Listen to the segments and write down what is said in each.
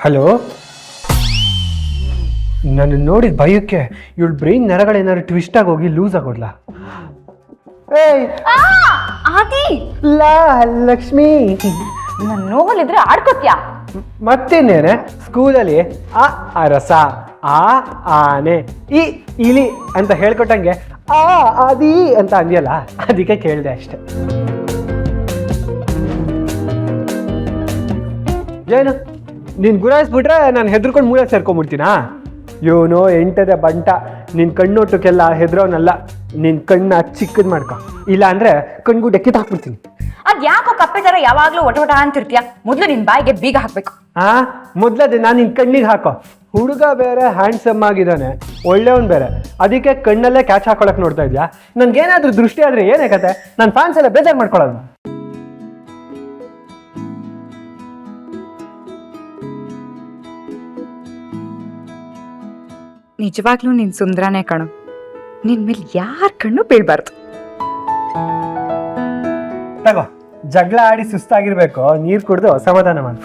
Hello, ನನ್ನ ನೋಡಿದ ಭಯಕ್ಕೆ ಇವಳು ಬ್ರೈನ್ ನರಗಳೇನಾದ್ರು ಟ್ವಿಸ್ಟ್ ಆಗಿ ಹೋಗಿ ಲೂಸ್ ಆಗೋದ್ಲ. ಏಯ್ ಆದಿ, ಲಾ ಲಕ್ಷ್ಮಿ, ನನ್ನ ನೋವಲ್ಲಿದ್ರೆ ಆಡ್ಕೋತ್ಯಾ? ಮತ್ತೇನೇನೆ ಸ್ಕೂಲಲ್ಲಿ ಆ ಅರಸ, ಆ ಆನೆ, ಈ ಇಲಿ ಅಂತ ಹೇಳ್ಕೊಟ್ಟಂಗೆ ಆ ಆದಿ ಅಂತ ಅಂದ್ಯಲ್ಲ, ಅದಕ್ಕೆ ಕೇಳಿದೆ ಅಷ್ಟೆ. ಏನು ನೀನು ಗುರಾಯಿಸ್ಬಿಟ್ರೆ ನಾನು ಹೆದರ್ಕೊಂಡು ಮೂಲೆ ಸೇರ್ಕೊಂಡ್ಬಿಡ್ತೀನಾ? ಇವನು ಎಂಟದೆ ಬಂಟ, ನಿನ್ನ ಕಣ್ಣೋಟಕ್ಕೆಲ್ಲ ಹೆದರೋನಲ್ಲ. ನಿನ್ನ ಕಣ್ಣ ಚಿಕ್ಕದು ಮಾಡ್ಕೊ, ಇಲ್ಲ ಅಂದರೆ ಕಣ್ಗೂ ಡೆಕ್ಕಿತ ಹಾಕ್ಬಿಡ್ತೀನಿ. ಅದ್ ಯಾಕೋ ಕಪ್ಪೆ ತರ ಯಾವಾಗ್ಲೂ ಒಟ ಅಂತಿರ್ತೀಯ? ಮೊದ್ಲು ನಿನ್ ಬಾಯಿಗೆ ಬೀಗ ಹಾಕ್ಬೇಕು. ಮೊದ್ಲದೆ ನಾನು ನಿನ್ನ ಕಣ್ಣಿಗೆ ಹಾಕೋ. ಹುಡುಗ ಬೇರೆ ಹ್ಯಾಂಡ್ಸಮ್ ಆಗಿದ್ದಾನೆ, ಒಳ್ಳೆಯವನ್ ಬೇರೆ, ಅದಕ್ಕೆ ಕಣ್ಣಲ್ಲೇ ಕ್ಯಾಚ್ ಹಾಕೊಳಕ್ ನೋಡ್ತಾ ಇದ್ಯಾ? ನನ್ಗೇನಾದ್ರೂ ದೃಷ್ಟಿ ಆದ್ರೆ ಏನಾಗತ್ತೆ? ನನ್ನ ಫ್ಯಾನ್ಸ್ ಎಲ್ಲ ಬೇಜಾರು ಮಾಡ್ಕೊಳ್ಳೋದು. ನಿಜವಾಗ್ಲೂ ನೀನ್ ಸುಂದರನೇ ಕಣು. ನಿನ್ ಮೇಲೆ ಯಾರ ಕಣ್ಣು ಬೀಳ್ಬಾರ್ದು. ತಗೋ, ಜಗಳ ಆಡಿ ಸುಸ್ತಾಗಿರ್ಬೇಕು, ನೀರು ಕುಡಿದು ಸಮಾಧಾನ ಮಾಡು.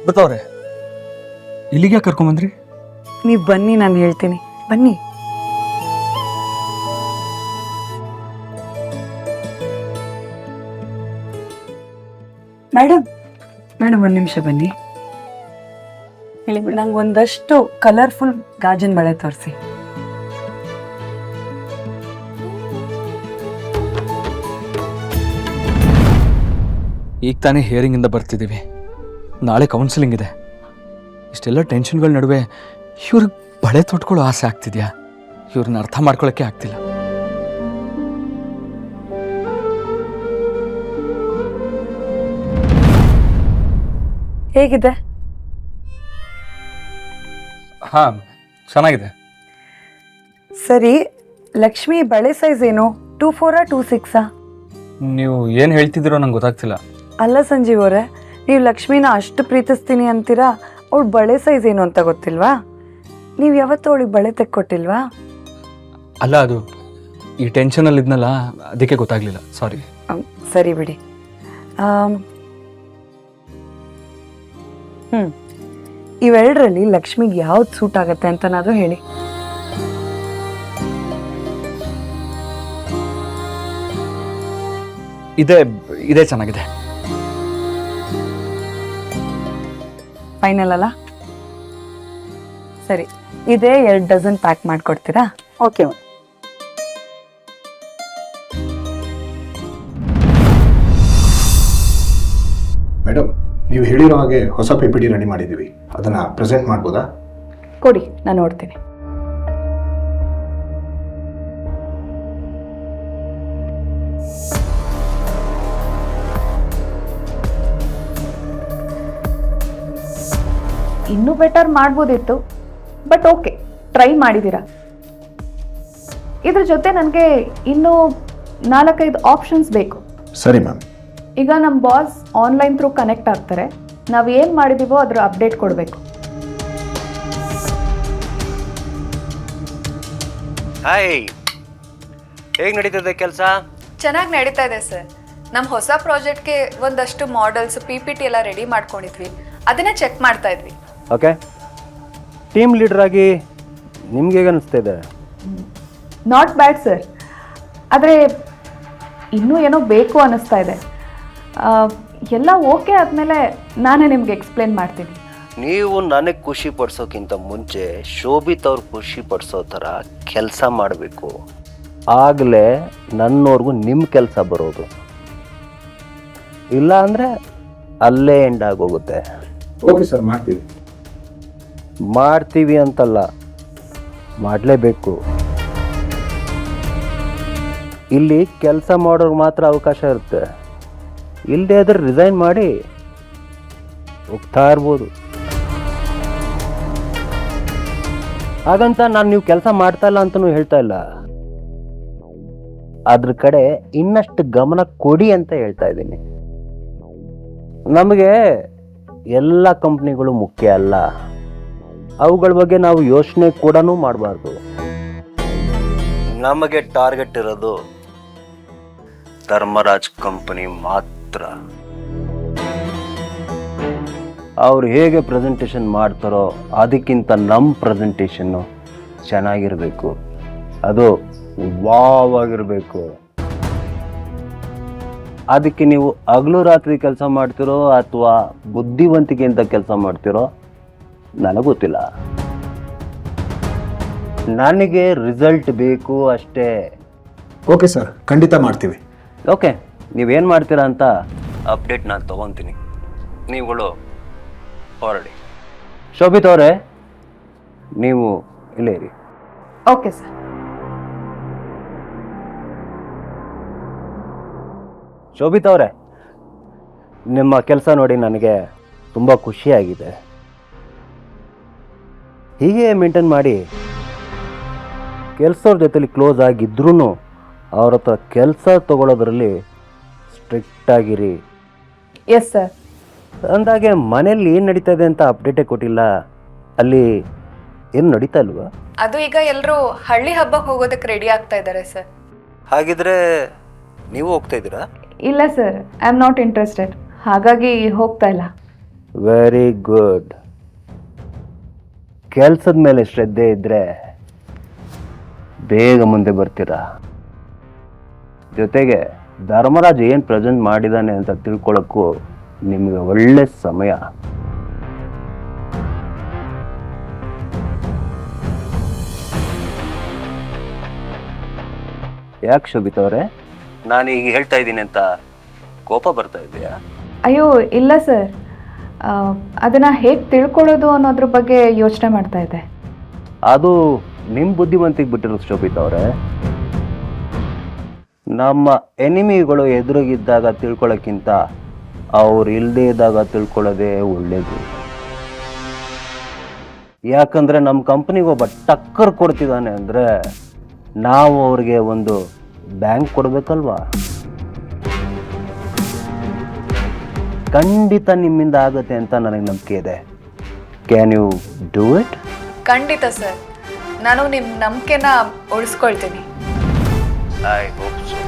ಬರ್ತಾವ್ರೆ, ಇಲ್ಲಿಗೆ ಕರ್ಕೊಂಬಂದ್ರಿ? ನೀವ್ ಬನ್ನಿ, ನಾನು ಹೇಳ್ತೀನಿ. ಬನ್ನಿ. ಮೇಡಮ್ ಒಂದ್ ನಿಮಿಷ ಬನ್ನಿ. ಹೇಳಿ, ನಂಗೆ ಒಂದಷ್ಟು ಕಲರ್ಫುಲ್ ಗಾಜನ್ ಬಳೆ ತೋರಿಸಿ. ಈಗ ತಾನೇ ಹಿಯರಿಂಗಿಂದ ಬರ್ತಿದ್ದೀವಿ, ನಾಳೆ ಕೌನ್ಸಿಲಿಂಗ್ ಇದೆ. ಇಷ್ಟೆಲ್ಲ ಟೆನ್ಷನ್ಗಳ ನಡುವೆ ಇವ್ರಿಗೆ ಬಳೆ ತೊಟ್ಕೊಳ್ಳೋ ಆಸೆ ಆಗ್ತಿದ್ಯಾ? ಇವ್ರನ್ನ ಅರ್ಥ ಮಾಡ್ಕೊಳ್ಳೋಕ್ಕೆ ಆಗ್ತಿಲ್ಲ. ಹೇಗಿದೆ? ಹಾಂ, ಚೆನ್ನಾಗಿದೆ. ಸರಿ, ಲಕ್ಷ್ಮಿ ಬಳೆ ಸೈಜ್ ಏನು? 2-4 2-6? ನೀವು ಏನು ಹೇಳ್ತಿದ್ದೀರೋ ನಂಗೆ ಗೊತ್ತಾಗ್ತಿಲ್ಲ. ಅಲ್ಲ ಸಂಜೀವ್ ಅವರೇ, ನೀವು ಲಕ್ಷ್ಮಿನ ಅಷ್ಟು ಪ್ರೀತಿಸ್ತೀನಿ ಅಂತೀರಾ, ಅವಳು ಬಳೆ ಸೈಜ್ ಏನು ಅಂತ ಗೊತ್ತಿಲ್ವಾ? ನೀವು ಯಾವತ್ತೂ ಅವಳಿಗೆ ಬಳೆ ತೆಕ್ಕೊಟ್ಟಿಲ್ವಾ? ಅಲ್ಲ, ಅದು ಈ ಟೆನ್ಷನಲ್ಲಿ ಇದ್ನಲ್ಲ, ಅದಕ್ಕೆ ಗೊತ್ತಾಗ್ಲಿಲ್ಲ, ಸಾರಿ. ಸರಿ ಬಿಡಿ. ಇವೆರಡರಲ್ಲಿ ಲಕ್ಷ್ಮಿಗೆ ಯಾವ್ದು ಸೂಟ್ ಆಗತ್ತೆ ಅಂತನಾದ್ರೂ ಹೇಳಿ. ಇದೇ ಚೆನ್ನಾಗಿದೆ. ಫೈನಲ್ ಅಲ್ಲ? ಸರಿ, ಇದೇ 2 ಡಜನ್ ಪ್ಯಾಕ್ ಮಾಡಿಕೊಡ್ತೀರಾ? ಓಕೆ. ಮೇಡಮ್, ನೀವು ಹೇಳಿರೋ ಹಾಗೆ ಹೊಸ PPT ರೆಡಿ ಮಾಡಿದ್ದೀವಿ, ಅದನ್ನು ಪ್ರೆಸೆಂಟ್ ಮಾಡ್ಬೋದಾ? ಕೊಡಿ, ನಾನು ನೋಡ್ತೀನಿ. ಇನ್ನೂ ಬೆಟರ್ ಮಾಡ್ಬೋದಿತ್ತು, ಬಟ್ ಓಕೆ, ಟ್ರೈ ಮಾಡಿದ್ದೀರಾ. ಇದ್ರ ಜೊತೆ ನನಗೆ ಇನ್ನೂ 4-5 ಆಪ್ಷನ್ಸ್ ಬೇಕು. ಸರಿ ಮ್ಯಾಮ್. ಈಗ ನಮ್ಮ ಬಾಸ್ ಆನ್ಲೈನ್ ಥ್ರೂ ಕನೆಕ್ಟ್ ಆಗ್ತಾರೆ, ನಾವು ಏನು ಮಾಡಿದೀವೋ ಅದರ ಅಪ್ಡೇಟ್ ಕೊಡಬೇಕು. ಹಾಯ್, ಹೇಗೆ ನಡೀತದೆ ಕೆಲಸ? ಚೆನ್ನಾಗಿ ನಡೀತಾ ಇದೆ ಸರ್. ನಮ್ಮ ಹೊಸ ಪ್ರಾಜೆಕ್ಟ್ಗೆ ಒಂದಷ್ಟು ಮಾಡೆಲ್ಸ್ PPT ಎಲ್ಲ ರೆಡಿ ಮಾಡ್ಕೊಂಡಿದ್ವಿ, ಅದನ್ನೇ ಚೆಕ್ ಮಾಡ್ತಾ ಇದ್ವಿ. ಓಕೆ, ಟೀಮ್ ಲೀಡರ್ ಆಗಿ ನಿಮ್ಗೆ ಹೇಗೆ ಅನಿಸ್ತಾ ಇದೆ? ನಾಟ್ ಬ್ಯಾಡ್ ಸರ್, ಆದರೆ ಇನ್ನೂ ಏನೋ ಬೇಕು ಅನ್ನಿಸ್ತಾ ಇದೆ. ಎಲ್ಲ ಓಕೆ ಆದಮೇಲೆ ನಾನೇ ನಿಮಗೆ ಎಕ್ಸ್ಪ್ಲೇನ್ ಮಾಡ್ತೀನಿ. ನೀವು ನನಗೆ ಖುಷಿ ಪಡಿಸೋಕ್ಕಿಂತ ಮುಂಚೆ ಶೋಭಿತ್ ಅವ್ರು ಖುಷಿ ಪಡಿಸೋ ಥರ ಕೆಲಸ ಮಾಡಬೇಕು. ಆಗಲೇ ನನ್ನೋರ್ಗು ನಿಮ್ಮ ಕೆಲಸ ಬರೋದು. ಇಲ್ಲ ಅಂದರೆ ಅಲ್ಲೇ ಎಂಡ್ ಆಗೋಗುತ್ತೆ. ಓಕೆ ಸರ್, ಮಾಡ್ತೀವಿ. ಮಾಡ್ತೀವಿ ಅಂತಲ್ಲ, ಮಾಡಲೇಬೇಕು. ಇಲ್ಲಿ ಕೆಲಸ ಮಾಡೋರ್ಗೆ ಮಾತ್ರ ಅವಕಾಶ ಇರುತ್ತೆ. ಇಲ್ಲದೆ ಆದ್ರೆ ರಿಸೈನ್ ಮಾಡಿ ಹೋಗ್ತಾ ಇರ್ಬೋದು. ಹಾಗಂತ ನಾನು ನೀವು ಕೆಲಸ ಮಾಡ್ತಾ ಇಲ್ಲ ಅಂತಲೂ ಹೇಳ್ತಾ ಇಲ್ಲ. ಅದ್ರ ಕಡೆ ಇನ್ನಷ್ಟು ಗಮನ ಕೊಡಿ ಅಂತ ಹೇಳ್ತಾ ಇದ್ದೀನಿ. ನಮಗೆ ಎಲ್ಲ ಕಂಪ್ನಿಗಳು ಮುಖ್ಯ ಅಲ್ಲ. ಅವುಗಳ ಬಗ್ಗೆ ನಾವು ಯೋಚನೆ ಕೂಡ ಮಾಡಬಾರ್ದು. ನಮಗೆ ಟಾರ್ಗೆಟ್ ಇರೋದು ಧರ್ಮರಾಜ್ ಕಂಪನಿ ಮಾತ್ರ. ಅವ್ರು ಹೇಗೆ ಪ್ರೆಸೆಂಟೇಷನ್ ಮಾಡ್ತಾರೋ ಅದಕ್ಕಿಂತ ನಮ್ಮ ಪ್ರೆಸೆಂಟೇಷನ್ನು ಚೆನ್ನಾಗಿರಬೇಕು. ಅದು ವಾವ್ ಆಗಿರಬೇಕು. ಅದಕ್ಕೆ ನೀವು ಹಗಲು ರಾತ್ರಿ ಕೆಲಸ ಮಾಡ್ತಿರೋ ಅಥವಾ ಬುದ್ಧಿವಂತಿಕೆಯಿಂದ ಕೆಲಸ ಮಾಡ್ತಿರೋ ನನಗೆ ಗೊತ್ತಿಲ್ಲ. ನನಗೆ ರಿಸಲ್ಟ್ ಬೇಕು ಅಷ್ಟೇ. ಓಕೆ ಸರ್, ಖಂಡಿತ ಮಾಡ್ತೀವಿ. ಓಕೆ, ನೀವೇನು ಮಾಡ್ತೀರಾ ಅಂತ ಅಪ್ಡೇಟ್ ನಾನು ತೊಗೊತೀನಿ. ನೀವುಗಳು ಹೊರಡಿ. ಶೋಭಿತ್ ಅವರೇ, ನೀವು ಇಲ್ಲೇ ಇರಿ. Okay sir. ಶೋಭಿತ್ ಅವರೇ, ನಿಮ್ಮ ಕೆಲಸ ನೋಡಿ ನನಗೆ ತುಂಬ ಖುಷಿಯಾಗಿದೆ. ಹೀಗೆ ಮೇಂಟೈನ್ ಮಾಡಿ. ಕೆಲಸವ್ರ ಜೊತೆಲಿ ಕ್ಲೋಸ್ ಆಗಿದ್ರೂ ಅವ್ರ ಹತ್ರ ಕೆಲಸ ತಗೊಳ್ಳೋದ್ರಲ್ಲಿ ಸ್ಟ್ರಿಕ್ಟ್ ಆಗಿರಿ. Yes sir. ಅಂದಾಗೆ ಮನೇಲಿ ಏನು ನಡೀತಾ ಇದೆ ಅಂತ ಅಪ್ಡೇಟೇ ಕೊಟ್ಟಿಲ್ಲ. ಅಲ್ಲಿ ಏನು ನಡೀತಾ ಇಲ್ವಾ? ಅದು ಈಗ ಎಲ್ಲರೂ ಹಳ್ಳಿ ಹಬ್ಬಕ್ಕೆ ಹೋಗೋದಕ್ಕೆ ರೆಡಿ ಆಗ್ತಾ ಇದ್ದಾರೆ ಸರ್. ಹಾಗಿದ್ರೆ ನೀವು ಹೋಗ್ತಾ ಇದ್ದೀರಾ? ಇಲ್ಲ sir, I am not interested. ಹಾಗಾಗಿ ಹೋಗ್ತಾ ಇಲ್ಲ. Very good. ಕೆಲಸದ ಮೇಲೆ ಶ್ರದ್ಧೆ ಇದ್ದರೆ ಬೇಗ ಮುಂದೆ ಬರ್ತೀರಾ. ಜೊತೆಗೆ ಧರ್ಮರಾಜ್ ಏನು ಪ್ರೆಸೆಂಟ್ ಮಾಡಿದ್ದಾನೆ ಅಂತ ತಿಳ್ಕೊಳ್ಳೋಕ್ಕೂ ನಿಮಗೆ ಒಳ್ಳೆ ಸಮಯ. ಯಾಕೆ ಶೋಭಿತ್ ಅವರೇ, ನಾನು ಈಗ ಹೇಳ್ತಾ ಇದ್ದೀನಿ ಅಂತ ಕೋಪ ಬರ್ತಾ ಇದೆಯಾ? ಅಯ್ಯೋ ಇಲ್ಲ ಸರ್, ಅದನ್ನು ಹೇಗೆ ತಿಳ್ಕೊಳ್ಳೋದು ಅನ್ನೋದ್ರ ಬಗ್ಗೆ ಯೋಚನೆ ಮಾಡ್ತಾ ಇದ್ದೆ. ಅದು ನಿಮ್ಮ ಬುದ್ಧಿವಂತಿಗೆ ಬಿಟ್ಟಿರೋದು ಶೋಭಿತ್ ಅವರೇ. ನಮ್ಮ ಎನಿಮಿಗಳು ಎದುರಿಗಿದ್ದಾಗ ತಿಳ್ಕೊಳ್ಳೋಕ್ಕಿಂತ ಅವ್ರು ಇಲ್ಲದೇ ಇದ್ದಾಗ ತಿಳ್ಕೊಳ್ಳೋದೇ ಒಳ್ಳೇದು. ಯಾಕಂದರೆ ನಮ್ಮ ಕಂಪ್ನಿಗೆ ಒಬ್ಬ ಟಕ್ಕರ್ ಕೊಡ್ತಿದ್ದಾನೆ ಅಂದರೆ ನಾವು ಅವ್ರಿಗೆ ಒಂದು ಬ್ಯಾಂಕ್ ಕೊಡಬೇಕಲ್ವಾ? ಖಂಡಿತ ನಿಮ್ಮಿಂದ ಆಗುತ್ತೆ ಅಂತ ನನಗೆ ನಂಬಿಕೆ ಇದೆ. Can you do it? ಖಂಡಿತ ಸರ್, ನಾನು ನಿಮ್ಮ ನಂಬಿಕೆನ ಉಳಿಸ್ಕೊಳ್ತೀನಿ. I hope so.